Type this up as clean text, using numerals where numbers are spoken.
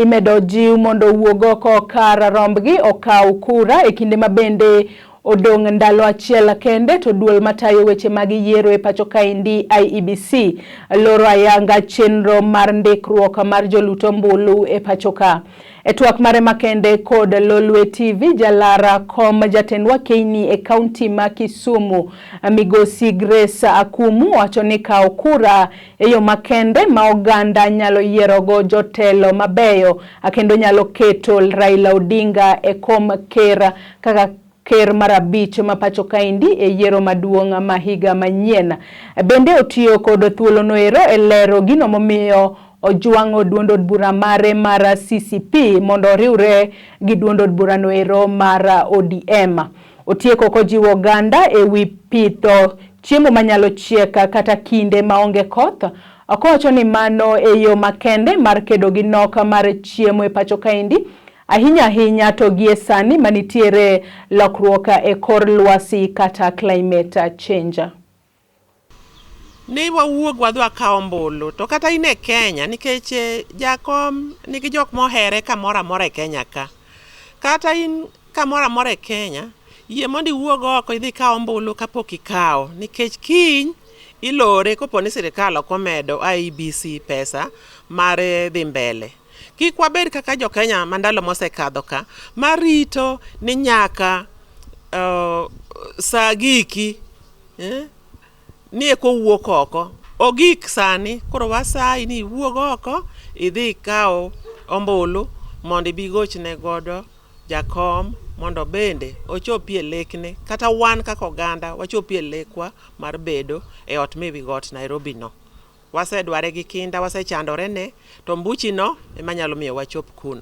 Imedo jiw mondo wuog oko kar rombgi Okaw Kura e kinde mabende odong' ndalo achiel kende to duol matayo weche mag yiero e pacho kaendi IEBC loro ayanga chenro mar ndikruok mar joluto ombulu e pacho ka. E twak mare makende kod Lolwe Tv jalara kom jatendwa keini e kaunti ma Kisumu migosi Grace Akumu wacho ni kawo kura e yo makende ma oganda nyalo yierogo jotelo mabeyo akendo nyalo keto Raila Odinga e kom ker kaka ker marabich ma pacho kaendi e yiero maduong' ma higa manyien. Bende otiyo kod thuolo noero e lero gino momiyo ojuang'o duond od bura mare mar CCP mondo riwre gi duond od bura noero mar ODM. Otieko kojiwo Oganda e wi pitho chiemo manyalo chiek kata kinde maonge koth. Okowacho ni mano e yo makende mar kedo gi nok mar chiemo e pacho kaendi ahinya to gie sani manitiere lokruok e kor lwasi kata climate change. Ni wawuog wadwa kawo ombulu to kata ine Kenya nikech jakom nigi jok mohere kamoro amora e Kenya ka. Kata in kamoro amora e Kenya yie mondo iwuog oko idhi kawo ombulu kapok ikawo nikech kiny ilore kopo ni sirikal ok omedo IEBC pesa mare dhi mbele. Kik wabed kaka jo Kenya mandalo mosekadho ka marito ni nyaka saa giki ni eko wuok oko. Ogik sani koro wasayi ni wuog oko idhi kawo ombulu mondo ibi gochne godo jakom mondo bende ochopie lekne kata wan kaka oganda wachopie lekwa mar bedo e ot miwi got Nairobi no. Wasedware gi kinda wasechandore ne to mbuchi no ema nyalo miyo wachop kuno.